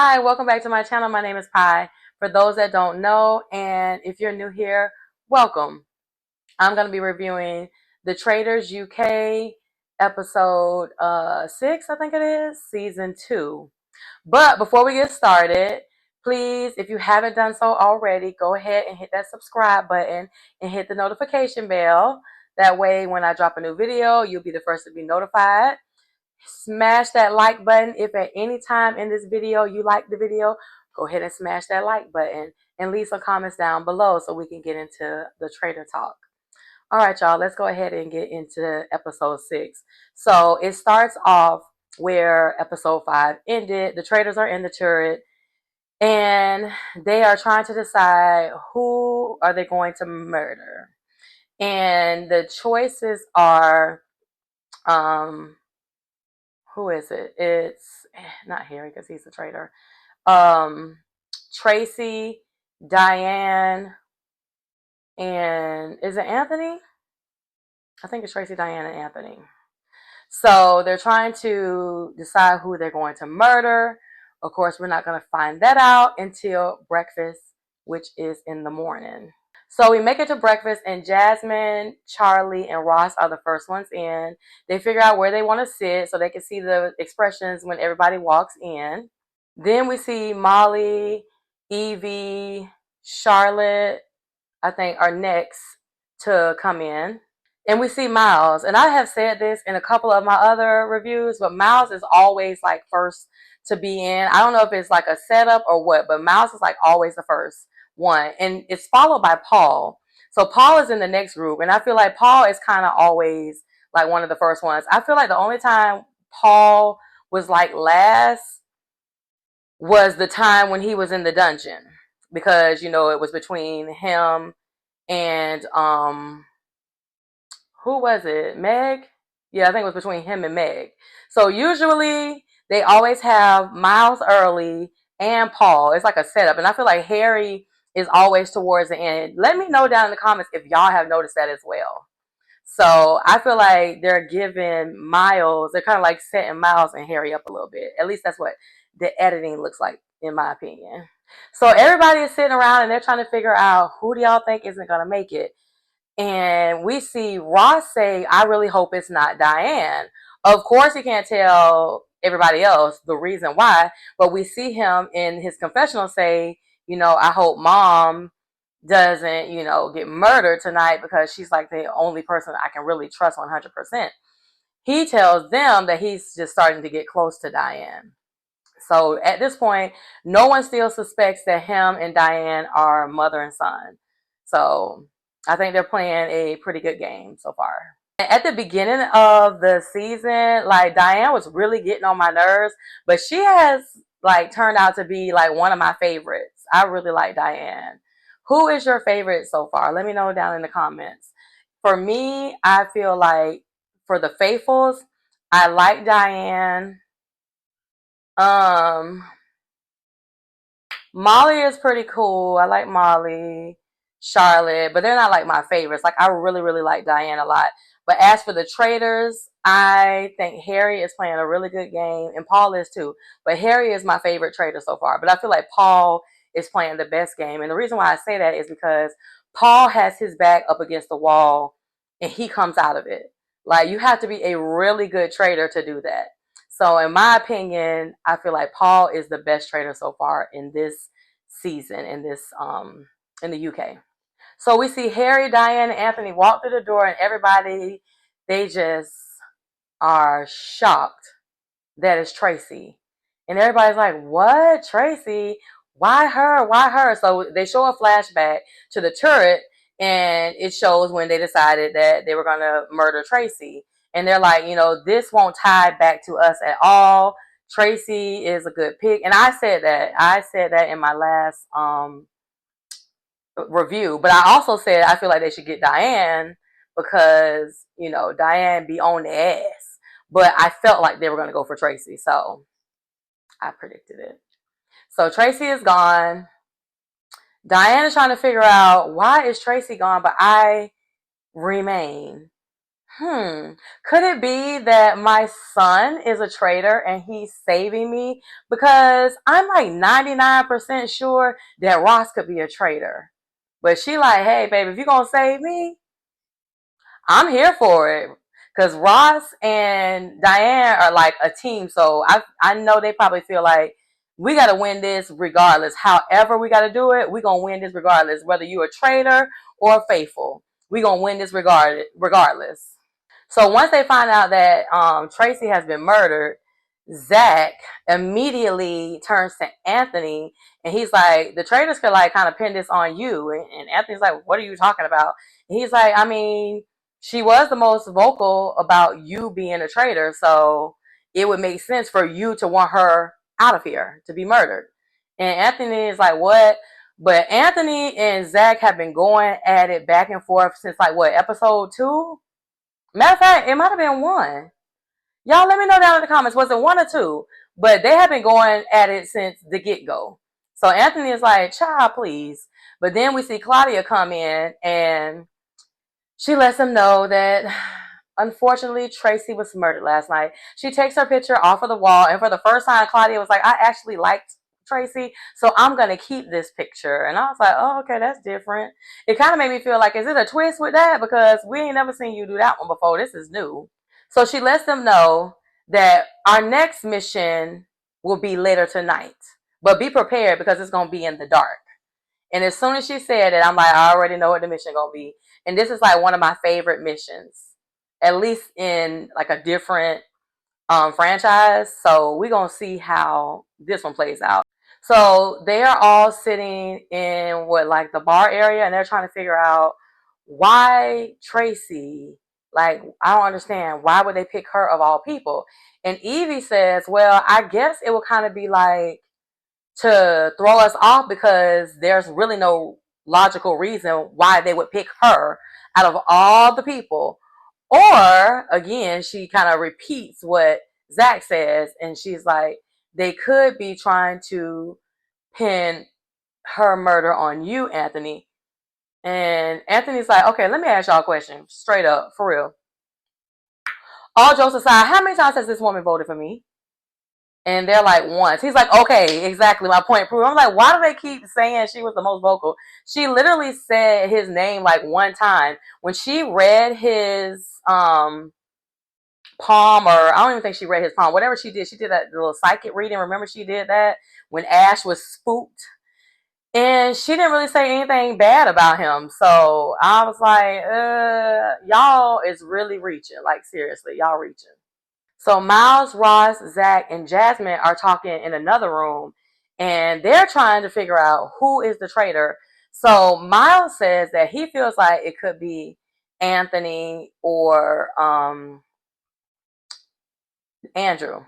Hi, welcome back to my channel. My name is Pi. For those that don't know, and if you're new here, welcome. I'm going to be reviewing the Traitors UK episode 6, I think it is, season 2. But before we get started, please, if you haven't done so already, go ahead and hit that subscribe button and hit the notification bell. That way, when I drop a new video, you'll be the first to be notified. Smash that like button. If at any time in this video you like the video, go ahead and smash that like button and leave some comments down below so we can get into the Traitor talk. All right, y'all, let's go ahead and get into episode 6. So it starts off where episode 5 ended. The Traitors are in the turret and they are trying to decide who are they going to murder. And the choices are who is it? It's not Harry because he's a traitor. Tracy, Diane, and is it Anthony? I think it's Tracy, Diane, and Anthony. So they're trying to decide who they're going to murder. Of course, we're not going to find that out until breakfast, which is in the morning. So we make it to breakfast, and Jasmine, Charlie, and Ross are the first ones in. They figure out where they want to sit so they can see the expressions when everybody walks in. Then we see Molly, Evie, Charlotte, I think, are next to come in. And we see Miles. And I have said this in a couple of my other reviews, but Miles is always like first to be in. I don't know if it's like a setup or what, but Miles is like always the first one. And it's followed by Paul. So Paul is in the next group. And I feel like Paul is kind of always like one of the first ones. I feel like the only time Paul was like last was the time when he was in the dungeon. Because, you know, it was between him and who was it? Meg? Yeah, I think it was between him and Meg. So usually they always have Miles early and Paul. It's like a setup. And I feel like Harry is always towards the end. Let me know down in the comments if y'all have noticed that as well. So I feel like they're giving Miles, they're kind of like setting Miles and Harry up a little bit. At least that's what the editing looks like, in my opinion. So everybody is sitting around and they're trying to figure out who do y'all think isn't going to make it. And we see Ross say, I really hope it's not Diane. Of course, he can't tell everybody else the reason why, but we see him in his confessional say, you know, I hope mom doesn't, you know, get murdered tonight because she's like the only person I can really trust 100%. He tells them that he's just starting to get close to Diane. So at this point, no one still suspects that him and Diane are mother and son. So I think they're playing a pretty good game so far. At the beginning of the season, like Diane was really getting on my nerves, but she has like turned out to be like one of my favorites. I really like Diane. Who is your favorite so far? Let me know down in the comments. For me, I feel like for the faithfuls, I like Diane. Molly is pretty cool. I like Molly, Charlotte, but they're not like my favorites. Like I really, really like Diane a lot. But as for the Traitors, I think Harry is playing a really good game, and Paul is too. But Harry is my favorite traitor so far. But I feel like Paul is playing the best game. And the reason why I say that is because Paul has his back up against the wall and he comes out of it. Like you have to be a really good traitor to do that. So in my opinion, I feel like Paul is the best traitor so far in this season, in the UK. So we see Harry, Diane, and Anthony walk through the door, and everybody, they just are shocked that it's Tracy. And everybody's like, what? Tracy? Why her? Why her? So they show a flashback to the turret, and it shows when they decided that they were going to murder Tracy. And they're like, you know, this won't tie back to us at all. Tracy is a good pick. And I said that. I said that in my last review. But I also said I feel like they should get Diane because, you know, Diane be on the ass. But I felt like they were going to go for Tracy. So I predicted it. So Tracy is gone. Diane is trying to figure out why is Tracy gone, but I remain. Hmm. Could it be that my son is a traitor and he's saving me? Because I'm like 99% sure that Ross could be a traitor. But she like, hey, baby, if you're going to save me, I'm here for it. Because Ross and Diane are like a team. So I know they probably feel like we got to win this regardless. However we got to do it, we're going to win this regardless. Whether you're a traitor or faithful, we're going to win this regardless. So once they find out that Tracy has been murdered, Zach immediately turns to Anthony and he's like, the traitors could like kind of pin this on you. And Anthony's like, what are you talking about? And he's like, I mean, she was the most vocal about you being a traitor, so it would make sense for you to want her out of here to be murdered. And Anthony is like, what? But Anthony and Zach have been going at it back and forth since like what, episode 2? Matter of fact, it might have been 1. Y'all let me know down in the comments. Was it 1 or 2? But they have been going at it since the get-go. So Anthony is like, child, please. But then we see Claudia come in and she lets him know that unfortunately Tracy was murdered last night. She takes her picture off of the wall, and for the first time, Claudia was like, I actually liked Tracy, so I'm going to keep this picture. And I was like, oh, okay, that's different. It kind of made me feel like, is it a twist with that? Because we ain't never seen you do that one before. This is new. So she lets them know that our next mission will be later tonight. But be prepared because it's going to be in the dark. And as soon as she said it, I'm like, I already know what the mission gonna be. And this is like one of my favorite missions, at least in like a different franchise. So we're gonna see how this one plays out. So they are all sitting in what, like the bar area, and they're trying to figure out why Tracy. Like, I don't understand, why would they pick her of all people? And Evie says, well, I guess it would kind of be like to throw us off because there's really no logical reason why they would pick her out of all the people. Or again, she kind of repeats what Zach says, and she's like, they could be trying to pin her murder on you, Anthony. And Anthony's like, okay, let me ask y'all a question straight up, for real. All jokes aside, how many times has this woman voted for me? And they're like, once. He's like, okay, exactly, my point proved. I'm like, why do they keep saying she was the most vocal? She literally said his name like 1 time. When she read his palm, or I don't even think she read his palm, whatever she did that little psychic reading. Remember she did that when Ash was spooked? And she didn't really say anything bad about him. So I was like, y'all is really reaching. Like, seriously, y'all reaching. So Miles, Ross, Zach, and Jasmine are talking in another room, and they're trying to figure out who is the traitor. So Miles says that he feels like it could be Anthony or Andrew.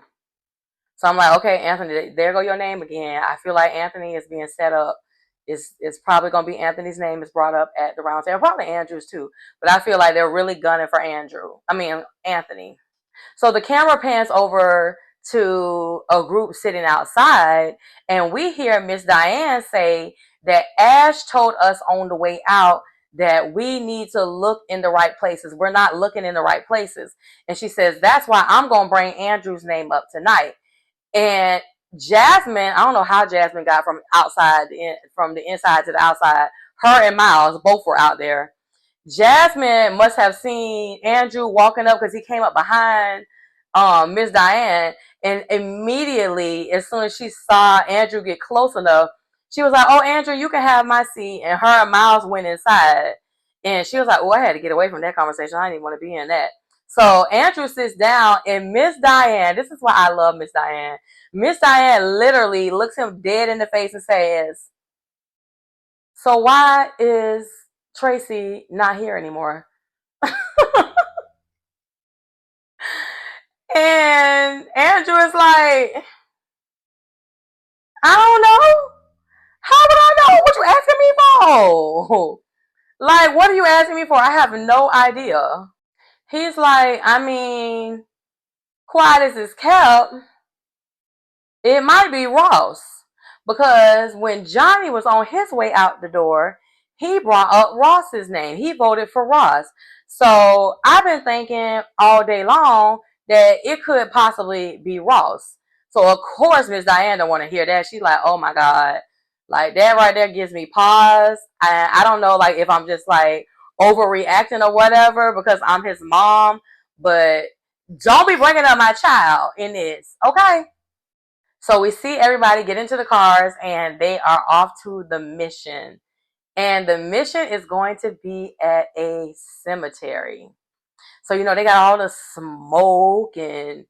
So I'm like, okay, Anthony, there go your name again. I feel like Anthony is being set up. It's probably going to be Anthony's name is brought up at the round table. Probably Andrew's too. But I feel like they're really gunning for Anthony. So the camera pans over to a group sitting outside, and we hear Miss Diane say that Ash told us on the way out that we need to look in the right places. We're not looking in the right places. And she says, that's why I'm going to bring Andrew's name up tonight. And Jasmine, I don't know how Jasmine got from from the inside to the outside. Her and Miles both were out there. Jasmine must have seen Andrew walking up because he came up behind Miss Diane, and immediately, as soon as she saw Andrew get close enough, she was like, oh, Andrew, you can have my seat. And her and Miles went inside, and she was like, oh, I had to get away from that conversation. I didn't even want to be in that. So Andrew sits down, and Miss Diane, this is why I love Miss Diane. Miss Diane literally looks him dead in the face and says, so why is Tracy not here anymore? And Andrew is like, I don't know. How would I know? What you asking me for? Like, what are you asking me for? I have no idea. He's like, I mean, quiet as it's kept, it might be Ross. Because when Johnny was on his way out the door, he brought up Ross's name. He voted for Ross. So I've been thinking all day long that it could possibly be Ross. So of course Miss Diane don't want to hear that. She's like, oh my God. Like that right there gives me pause. I don't know like if I'm just like overreacting or whatever because I'm his mom, but don't be bringing up my child in this, okay? So we see everybody get into the cars and they are off to the mission. And the mission is going to be at a cemetery. So, they got all the smoke and,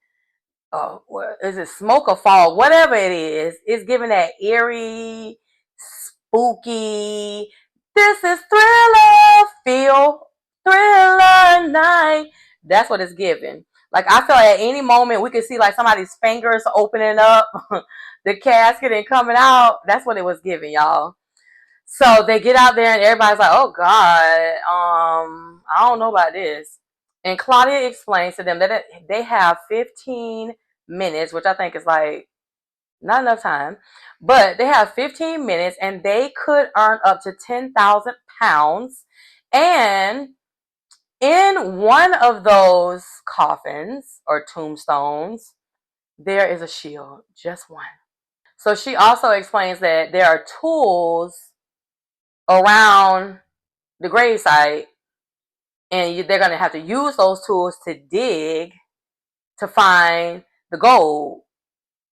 what is it, smoke or fog, whatever it is. It's giving that eerie, spooky, this is thriller, feel thriller night. That's what it's giving. Like, I feel like at any moment we could see like somebody's fingers opening up the casket and coming out. That's what it was giving, y'all. So they get out there and everybody's like, oh God, I don't know about this. And Claudia explains to them that they have 15 minutes, which I think is like not enough time, but they have 15 minutes and they could earn up to 10,000 pounds. And in one of those coffins or tombstones, there is a shield, just one. So she also explains that there are tools around the gravesite, and they're going to have to use those tools to dig to find the gold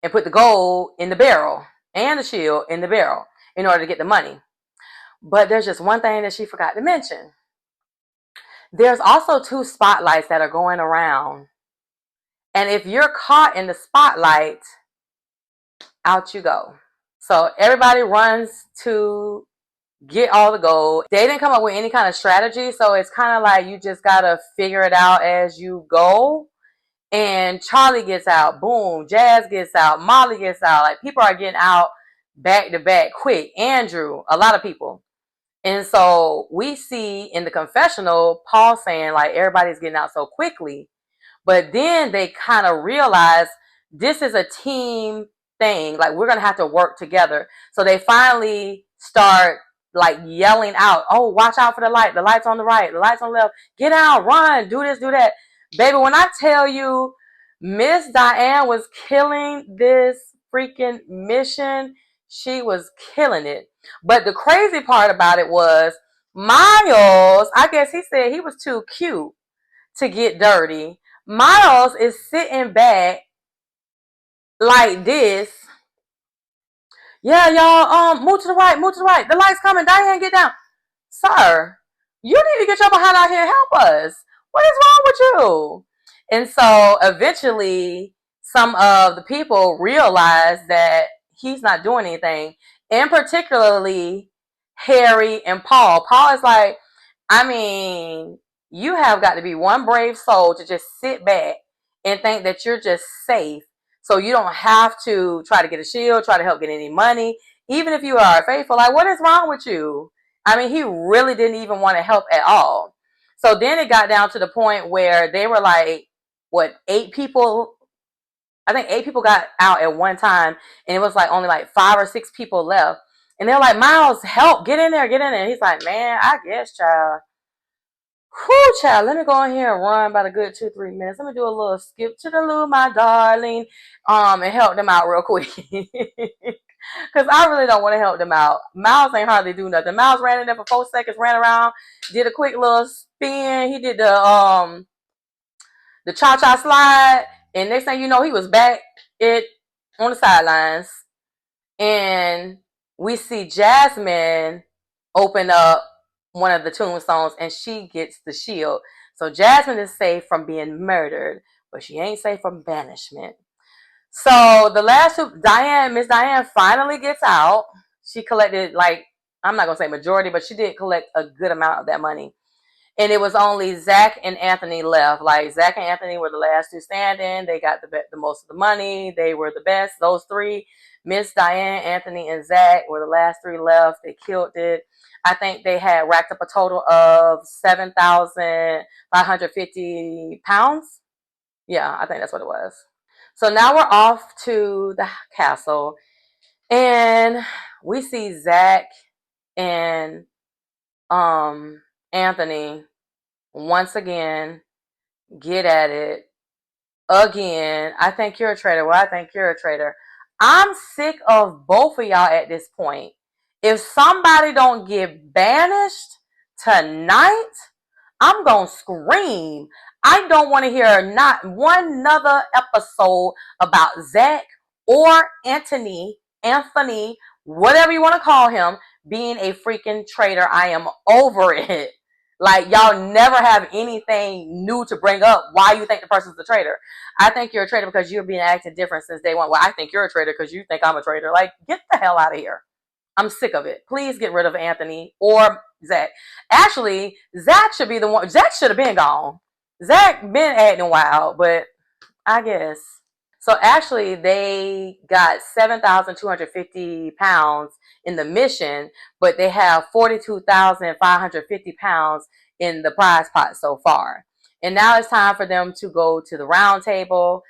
and put the gold in the barrel and the shield in the barrel in order to get the money. But there's just one thing that she forgot to mention. There's also 2 spotlights that are going around. And if you're caught in the spotlight, out you go. So everybody runs to get all the gold. They didn't come up with any kind of strategy, so it's kind of like you just gotta figure it out as you go. And Charlie gets out, boom, Jazz gets out, Molly gets out. Like people are getting out back to back quick. Andrew, a lot of people. And so we see in the confessional Paul saying like everybody's getting out so quickly. But then they kind of realize this is a team thing. Like we're gonna have to work together. So they finally start like yelling out, "Oh, watch out for the light! The light's on the right, the light's on the left. Get out, run, do this, do that." Baby, when I tell you, Miss Diane was killing this freaking mission. She was killing it. But the crazy part about it was Miles. I guess he said he was too cute to get dirty. Miles is sitting back like this. Yeah, y'all, move to the right, move to the right. The light's coming. Diane, get down. Sir, you need to get your behind out here and help us. What is wrong with you? And so eventually some of the people realize that he's not doing anything. And particularly Harry and Paul. Paul is like, I mean, you have got to be one brave soul to just sit back and think that you're just safe. So you don't have to try to get a shield, try to help get any money. Even if you are faithful, like what is wrong with you? I mean, he really didn't even want to help at all. So then it got down to the point where they were like, what, 8 people? I think 8 people got out at one time, and it was like only like 5 or 6 people left. And they're like, Miles, help, get in there, get in there. And he's like, man, I guess, child. Whew, child, let me go in here and run about a good 2-3 minutes. Let me do a little skip to the loo, my darling, and help them out real quick. Because I really don't want to help them out. Miles ain't hardly do nothing. Miles ran in there for 4 seconds, ran around, did a quick little spin. He did the cha-cha slide, and next thing you know, he was back on the sidelines. And we see Jasmine open up one of the tombstones and she gets the shield. So Jasmine is safe from being murdered, but she ain't safe from banishment. So the last 2, Miss Diane finally gets out. She collected like, I'm not gonna say majority, but she did collect a good amount of that money. And it was only Zach and Anthony left. Like Zach and Anthony were the last 2 standing. They got the most of the money. They were the best. Those 3, Miss Diane, Anthony, and Zach, were the last 3 left. They killed it. I think they had racked up a total of 7,550 pounds. Yeah, I think that's what it was. So now we're off to the castle, and we see Zach and Anthony once again, get at it again. I think you're a traitor. Well, I think you're a traitor. I'm sick of both of y'all at this point. If somebody don't get banished tonight, I'm gonna scream. I don't want to hear not one other episode about Zach or Anthony, whatever you want to call him, being a freaking traitor. I am over it. Like, y'all never have anything new to bring up why you think the person's a traitor. I think you're a traitor because you've been acting different since day one. Well, I think you're a traitor because you think I'm a traitor. Like, get the hell out of here. I'm sick of it. Please get rid of Anthony or Zach. Actually, Zach should be the one. Zach should have been gone. Zach been acting wild, but I guess. So actually, they got 7,250 pounds in the mission, but they have 42,550 pounds in the prize pot so far. And now it's time for them to go to the round table.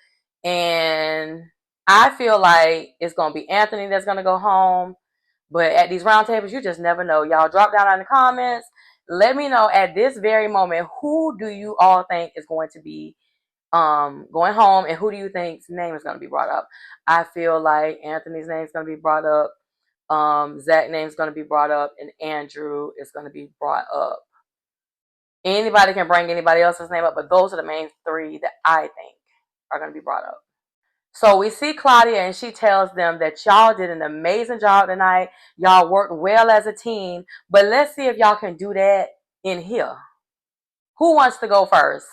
And I feel like it's going to be Anthony that's going to go home. But at these round tables, you just never know. Y'all drop down in the comments. Let me know at this very moment, who do you all think is going to be going home, and who do you think's name is going to be brought up? I feel like Anthony's name is going to be brought up. Zach's name is going to be brought up, and Andrew is going to be brought up. Anybody can bring anybody else's name up, but those are the main three that I think are going to be brought up. So we see Claudia, and she tells them that y'all did an amazing job tonight. Y'all worked well as a team, but let's see if y'all can do that in here. Who wants to go first?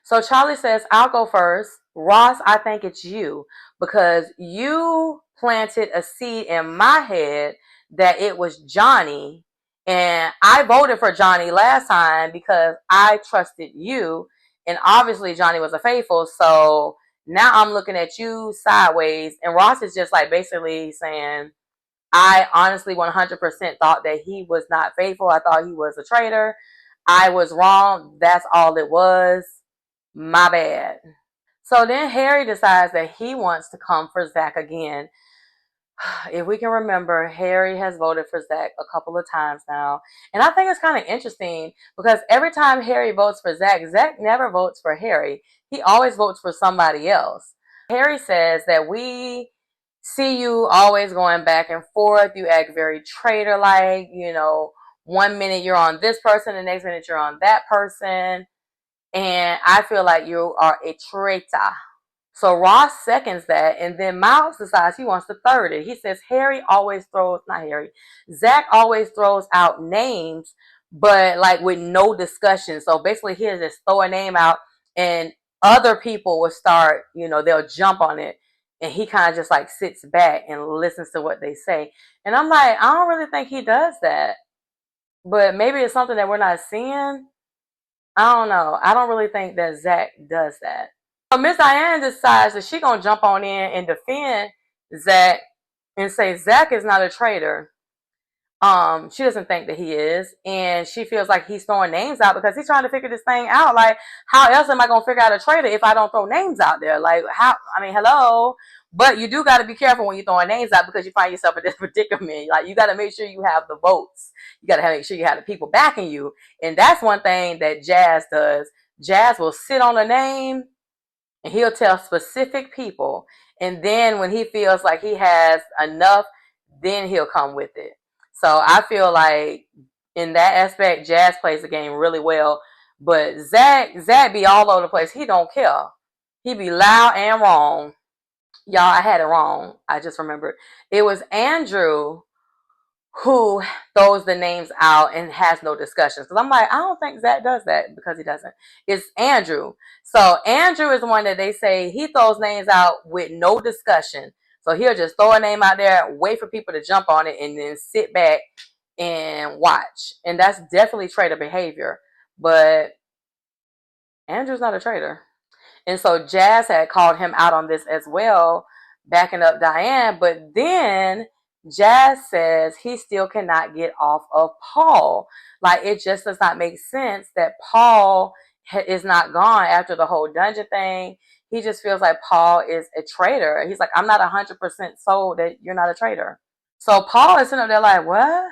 So Charlie says, I'll go first. Ross, I think it's you because you planted a seed in my head that it was Johnny. And I voted for Johnny last time because I trusted you. And obviously Johnny was a faithful. So now I'm looking at you sideways. And Ross is just like basically saying, I honestly 100% thought that he was not faithful. I thought he was a traitor. I was wrong. That's all it was. My bad. So then Harry decides that he wants to come for Zach again. If we can remember, Harry has voted for Zach a couple of times now. And I think it's kind of interesting because every time Harry votes for Zach, Zach never votes for Harry. He always votes for somebody else. Harry says that we see you always going back and forth. You act very traitor-like. You know, 1 minute you're on this person, the next minute you're on that person. And I feel like you are a traitor. So Ross seconds that, and then Miles decides he wants to third it. He says Zach always throws out names, but like with no discussion. So basically he'll just throw a name out and other people will start, they'll jump on it. And he kind of just like sits back and listens to what they say. And I'm like, I don't really think he does that. But maybe it's something that we're not seeing. I don't know. I don't really think that Zach does that. So Miss Diane decides that she's going to jump on in and defend Zach and say Zach is not a traitor. She doesn't think that he is, and she feels like he's throwing names out because he's trying to figure this thing out. Like, how else am I going to figure out a traitor if I don't throw names out there? Like, hello. But you do got to be careful when you're throwing names out because you find yourself in this predicament. Like, you got to make sure you have the votes. You got to make sure you have the people backing you. And that's one thing that Jazz does. Jazz will sit on a name and he'll tell specific people. And then when he feels like he has enough, then he'll come with it. So I feel like in that aspect, Jazz plays the game really well. But Zach be all over the place. He don't care. He be loud and wrong. Y'all, I had it wrong. I just remembered. It was Andrew who throws the names out and has no discussions. Because I'm like, I don't think Zach does that because he doesn't. It's Andrew. So Andrew is the one that they say he throws names out with no discussion. So he'll just throw a name out there, wait for people to jump on it, and then sit back and watch. And that's definitely traitor behavior. But Andrew's not a traitor. And so Jazz had called him out on this as well, backing up Diane. But then Jazz says he still cannot get off of Paul. Like, it just does not make sense that Paul is not gone after the whole dungeon thing. He just feels like Paul is a traitor. He's like, I'm not 100% sold that you're not a traitor. So Paul is sitting up there like, what?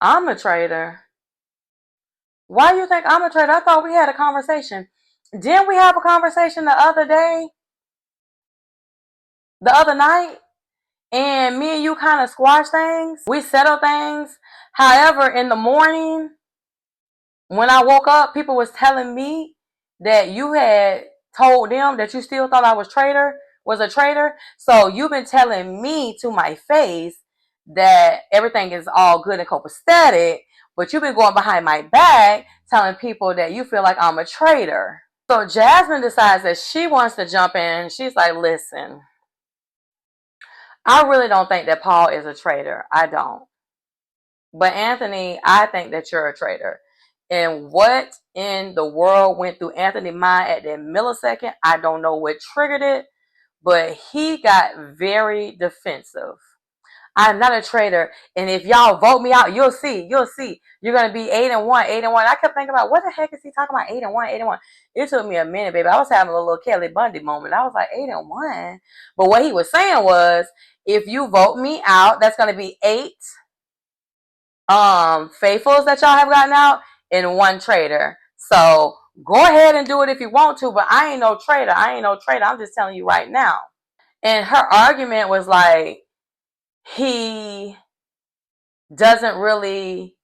I'm a traitor. Why do you think I'm a traitor? I thought we had a conversation. Didn't we have a conversation the other day, the other night? And me and you kind of squashed things. We settled things. However, in the morning, when I woke up, people was telling me that you had told them that you still thought I was a traitor. So you've been telling me to my face that everything is all good and copacetic, but you've been going behind my back telling people that you feel like I'm a traitor. So Jasmine decides that she wants to jump in. She's like, listen, I really don't think that Paul is a traitor. I don't. But Anthony, I think that you're a traitor. And what in the world went through Anthony's mind at that millisecond? I don't know what triggered it, but he got very defensive. I'm not a traitor, and if y'all vote me out, you'll see. You're gonna be 8-1, 8-1. I kept thinking about what the heck is he talking about? 8-1, 8-1. It took me a minute, baby. I was having a little Kelly Bundy moment. I was like 8-1, but what he was saying was, if you vote me out, that's gonna be 8 faithfuls that y'all have gotten out and 1 traitor. So go ahead and do it if you want to, but I ain't no traitor. I'm just telling you right now. And her argument was like, he doesn't really,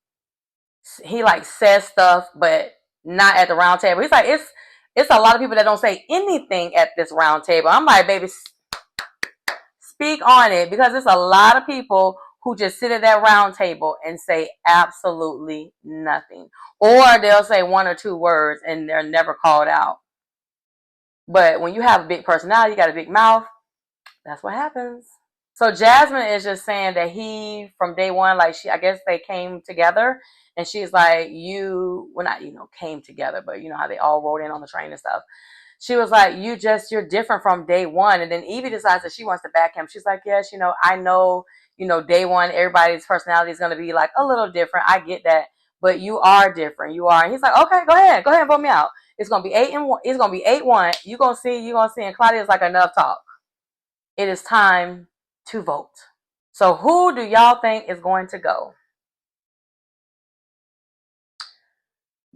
he like says stuff but not at the round table. He's like, it's a lot of people that don't say anything at this round table. I'm like, baby, speak on it, because there's a lot of people who just sit at that round table and say absolutely nothing, or they'll say 1 or 2 words and they're never called out. But when you have a big personality, you got a big mouth, that's what happens. So Jasmine is just saying that he, from day one, like I guess they came together, and she's like, well, not, came together, but you know how they all rode in on the train and stuff. She was like, you're different from day one. And then Evie decides that she wants to back him. She's like, yes, I know, day one, everybody's personality is going to be like a little different. I get that, but you are different. You are. And he's like, okay, go ahead and vote me out. It's going to be 8-1. It's going to be 8-1. You're going to see. And Claudia's like, enough talk. It is time to vote. So who do y'all think is going to go?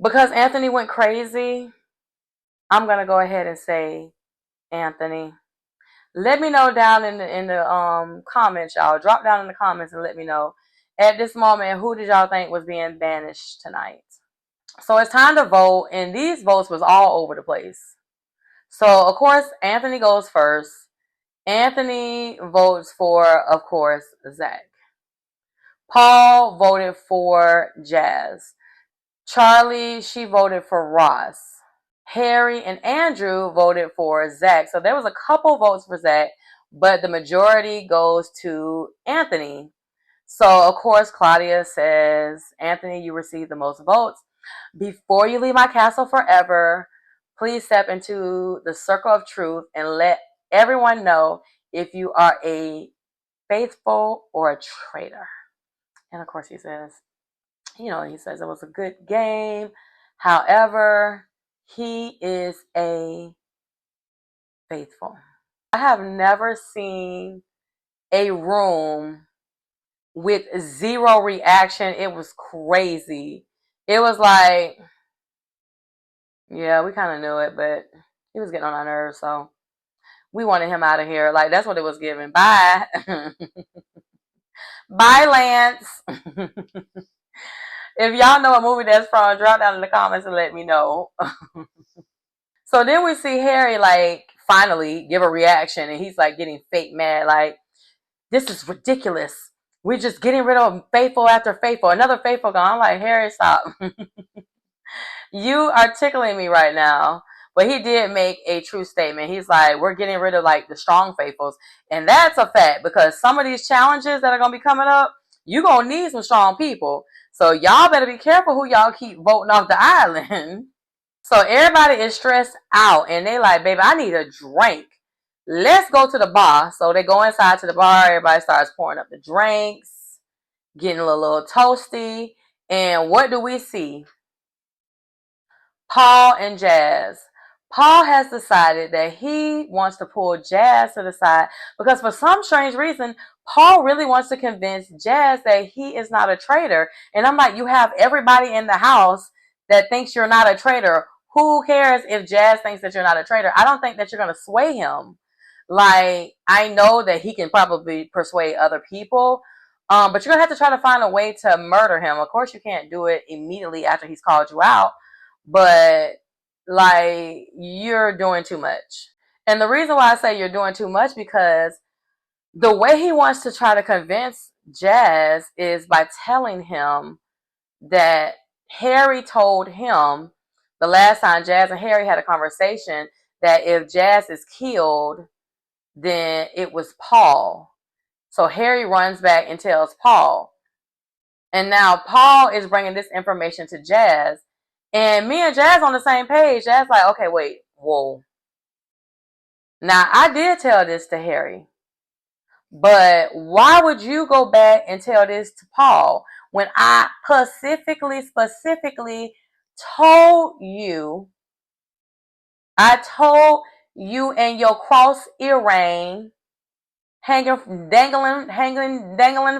Because Anthony went crazy, I'm going to go ahead and say Anthony. Let me know down in the comments, y'all. Drop down in the comments and let me know. At this moment, who did y'all think was being banished tonight? So it's time to vote, and these votes was all over the place. So, of course, Anthony goes first. Anthony votes for, of course, Zach. Paul voted for Jazz. Charlie, she voted for Ross. Harry and Andrew voted for Zach. So there was a couple votes for Zach, but the majority goes to Anthony. So, of course, Claudia says, Anthony, you received the most votes. Before you leave my castle forever, please step into the circle of truth and let everyone know if you are a faithful or a traitor. And, of course, he says, he says it was a good game. However, he is a faithful. I have never seen a room with 0 reaction. It was crazy. It was like, yeah, we kind of knew it, but he was getting on our nerves, so we wanted him out of here. Like, that's what it was giving. Bye. Bye, Lance. If y'all know what movie that's from, drop down in the comments and let me know. So then we see Harry, like, finally give a reaction, and he's, like, getting fake mad, like, this is ridiculous. We're just getting rid of faithful after faithful. Another faithful gone. I'm like, Harry, stop. You are tickling me right now. But he did make a true statement. He's like, we're getting rid of, like, the strong faithfuls. And that's a fact, because some of these challenges that are going to be coming up, you're going to need some strong people. So y'all better be careful who y'all keep voting off the island. So everybody is stressed out, and they like, baby, I need a drink. Let's go to the bar. So they go inside to the bar. Everybody starts pouring up the drinks, getting a little toasty. And what do we see? Paul and Jazz. Paul has decided that he wants to pull Jazz to the side because for some strange reason, Paul really wants to convince Jazz that he is not a traitor. And I'm like, you have everybody in the house that thinks you're not a traitor. Who cares if Jazz thinks that you're not a traitor? I don't think that you're going to sway him. Like, I know that he can probably persuade other people, but you're going to have to try to find a way to murder him. Of course, you can't do it immediately after he's called you out, but, like, you're doing too much. And the reason why I say you're doing too much, because the way he wants to try to convince Jazz is by telling him that Harry told him the last time Jazz and Harry had a conversation that if Jazz is killed, then it was Paul. So Harry runs back and tells Paul. And now Paul is bringing this information to Jazz. And me and Jazz on the same page. Jazz like, okay, wait, whoa. Now, I did tell this to Harry. But why would you go back and tell this to Paul when I specifically told you, I told you and your cross earring dangling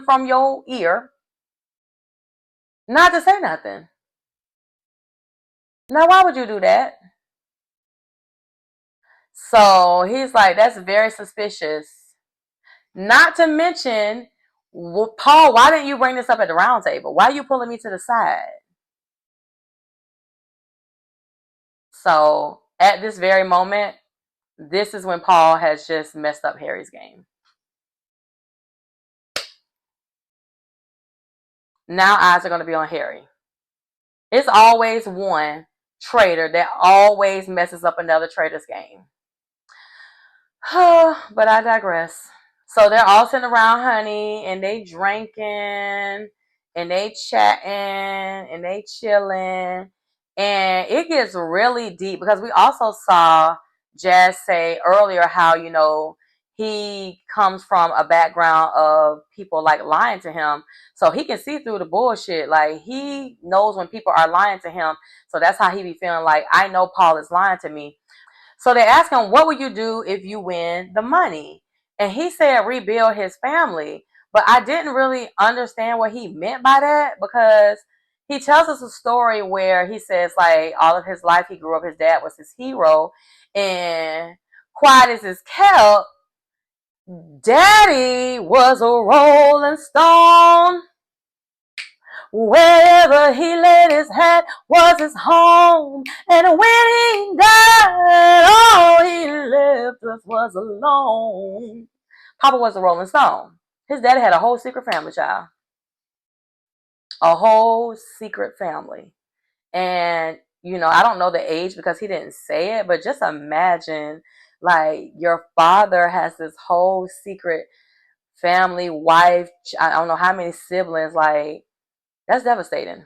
from your ear, not to say nothing. Now, why would you do that? So he's like, that's very suspicious. Not to mention, Paul, why didn't you bring this up at the round table? Why are you pulling me to the side? So at this very moment, this is when Paul has just messed up Harry's game. Now eyes are going to be on Harry. It's always one traitor that always messes up another traitor's game. But I digress. So they're all sitting around, honey, and they drinking, and they chatting, and they chilling. And it gets really deep because we also saw Jazz say earlier how, he comes from a background of people like lying to him. So he can see through the bullshit. Like, he knows when people are lying to him. So that's how he be feeling like, I know Paul is lying to me. So they ask him, what would you do if you win the money? And he said rebuild his family. But I didn't really understand what he meant by that, because he tells us a story where he says, like, all of his life he grew up, his dad was his hero. And quiet as is kept, Daddy was a rolling stone. Wherever he laid his head was his home. And when he died, all he left us was alone. Papa was a Rolling Stone. His daddy had a whole secret family, child. A whole secret family. And, I don't know the age because he didn't say it, but just imagine, like, your father has this whole secret family, wife, I don't know how many siblings. Like, that's devastating.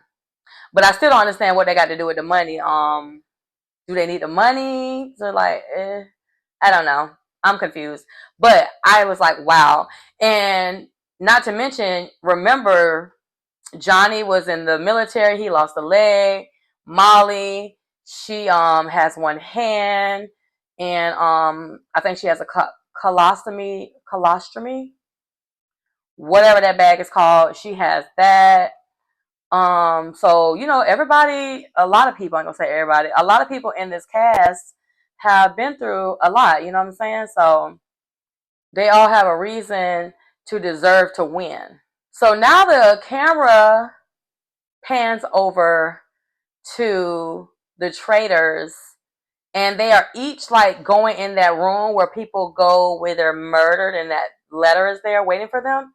But I still don't understand what they got to do with the money. Do they need the money? So, like, I don't know. I'm confused. But I was like, wow. And not to mention, remember, Johnny was in the military. He lost a leg. Molly, she has one hand, and I think she has a colostomy, whatever that bag is called. She has that. So, everybody, a lot of people, I'm gonna say everybody, a lot of people in this cast have been through a lot, you know what I'm saying? So they all have a reason to deserve to win. So now the camera pans over to the traitors, and they are each like going in that room where people go where they're murdered, and that letter is there waiting for them.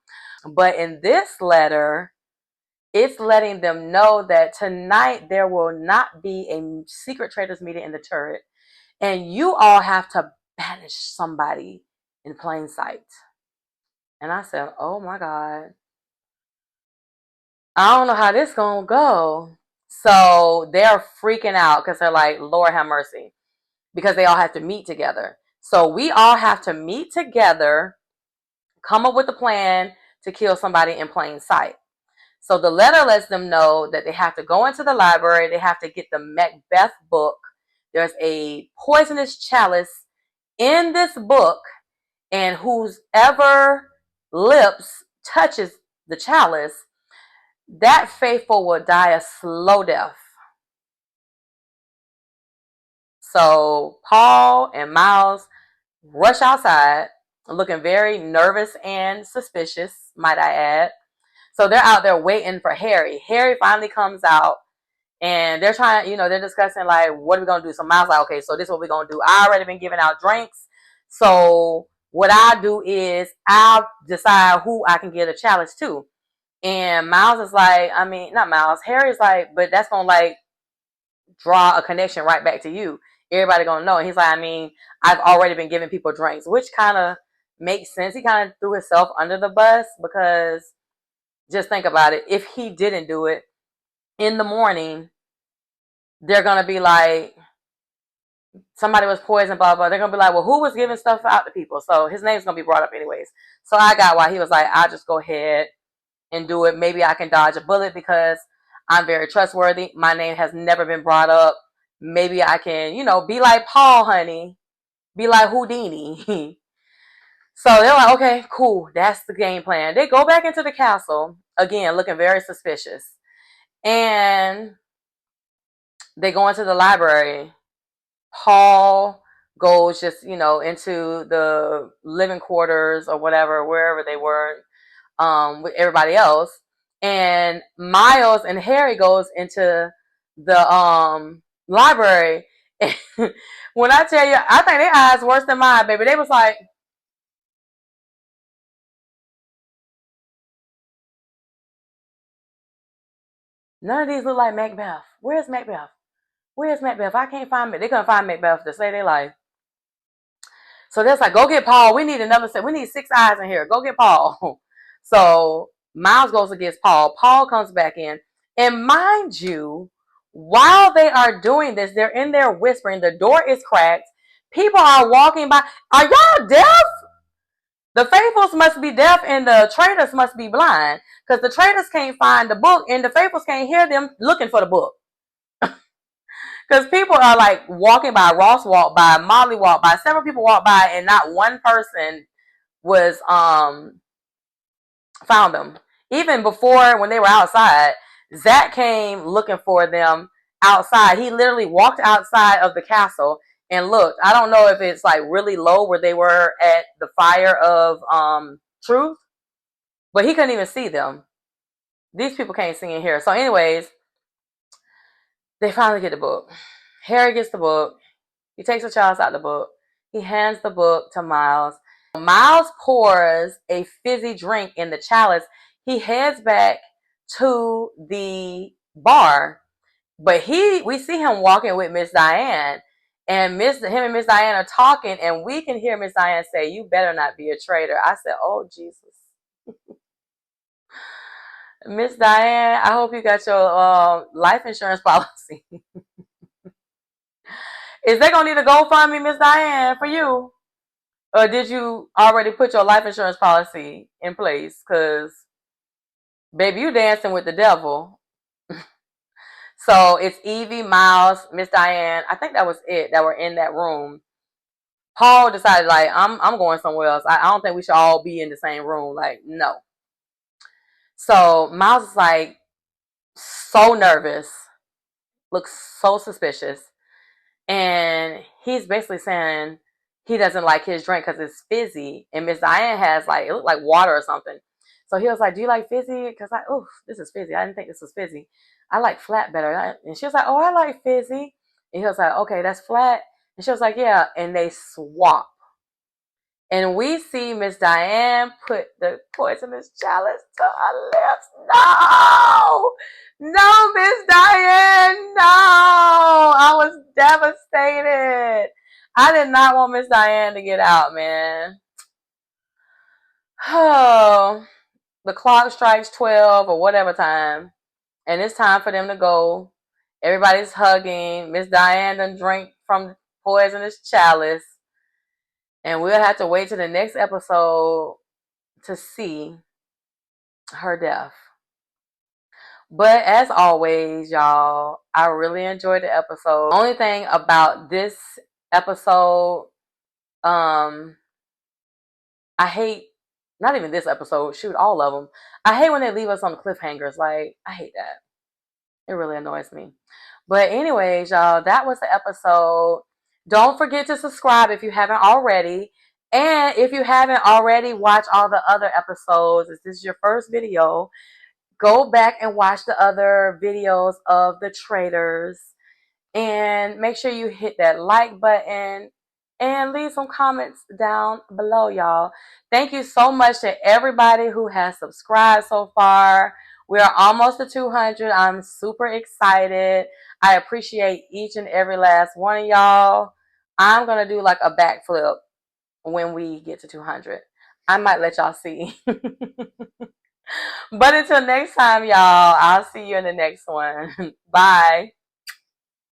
But in this letter, it's letting them know that tonight there will not be a secret traitors meeting in the turret, and you all have to banish somebody in plain sight. And I said, oh my God, I don't know how this gonna go. So they're freaking out because they're like, Lord have mercy, because they all have to meet together. So we all have to meet together, come up with a plan to kill somebody in plain sight. So the letter lets them know that they have to go into the library. They have to get the Macbeth book. There's a poisonous chalice in this book, and whoever lips touches the chalice, that faithful will die a slow death. So Paul and Miles rush outside, looking very nervous and suspicious, might I add. So they're out there waiting for Harry. Harry finally comes out, and they're trying, they're discussing, like, what are we going to do? So Miles like, okay, so this is what we're going to do. I already been giving out drinks. So what I do is I'll decide who I can get a chalice to. And Miles is like, I mean, not Miles, Harry's like, but that's going to, like, draw a connection right back to you. Everybody going to know. And he's like, I mean, I've already been giving people drinks, which kind of makes sense. He kind of threw himself under the bus because just think about it. If he didn't do it in the morning, they're going to be like, somebody was poisoned, blah, blah. They're going to be like, well, who was giving stuff out to people? So his name's going to be brought up anyways. So I got why he was like, I'll just go ahead and do it. Maybe I can dodge a bullet because I'm very trustworthy. My name has never been brought up. Maybe I can, be like Paul, honey. Be like Houdini. So they're like, okay, cool. That's the game plan. They go back into the castle, again, looking very suspicious. And they go into the library. Paul goes just, into the living quarters or whatever, wherever they were, with everybody else. And Miles and Harry goes into the library. When I tell you, I think their eyes worse than mine, baby. They was like, none of these look like Macbeth. Where's Macbeth? Where's Macbeth? I can't find it. They couldn't find Macbeth to save their life. So they're like, go get Paul. We need another set. We need 6 eyes in here. Go get Paul. So Miles goes against Paul. Paul comes back in. And mind you, while they are doing this, they're in there whispering. The door is cracked. People are walking by. Are y'all deaf? The faithfuls must be deaf and the traitors must be blind. Because the traitors can't find the book and the faithfuls can't hear them looking for the book. Because people are like walking by. Ross walked by, Molly walked by, several people walked by, and not one person was found them. Even before, when they were outside, Zach came looking for them outside. He literally walked outside of the castle and looked. I don't know if it's like really low where they were at the fire of truth, but he couldn't even see them. These people can't see in here. So anyways, they finally get the book. Harry gets the book. He takes the chalice out of the book. He hands the book to Miles. Miles pours a fizzy drink in the chalice. He heads back to the bar, but we see him walking with Miss Diane, and him and Miss Diane are talking, and we can hear Miss Diane say, "You better not be a traitor." I said, "Oh Jesus." Miss Diane, I hope you got your life insurance policy. Is they gonna need a GoFundMe, Miss Diane, for you? Or did you already put your life insurance policy in place? Because, baby, you dancing with the devil. So it's Evie, Miles, Miss Diane. I think that was it that were in that room. Paul decided, like, I'm going somewhere else. I don't think we should all be in the same room. Like, no. So Miles is like so nervous, looks so suspicious. And he's basically saying he doesn't like his drink because it's fizzy. And Miss Diane has like, it looked like water or something. So he was like, do you like fizzy? Because this is fizzy. I didn't think this was fizzy. I like flat better. And she was like, oh, I like fizzy. And he was like, okay, that's flat. And she was like, yeah. And they swap. And we see Miss Diane put the poisonous chalice to her lips. No! No, Miss Diane, no! I was devastated. I did not want Miss Diane to get out, man. Oh, the clock strikes 12 or whatever time, and it's time for them to go. Everybody's hugging. Miss Diane done drank from poisonous chalice. And we'll have to wait to the next episode to see her death. But as always, y'all, I really enjoyed the episode. The only thing about this episode, I hate, not even this episode, shoot, all of them. I hate when they leave us on the cliffhangers. Like, I hate that. It really annoys me. But anyways, y'all, that was the episode. Don't forget to subscribe if you haven't already. And if you haven't already watched all the other episodes, if this is your first video, go back and watch the other videos of the Traitors. And make sure you hit that like button and leave some comments down below, y'all. Thank you so much to everybody who has subscribed so far. We are almost to 200. I'm super excited. I appreciate each and every last one of y'all. I'm going to do like a backflip when we get to 200. I might let y'all see. But until next time, y'all, I'll see you in the next one. Bye.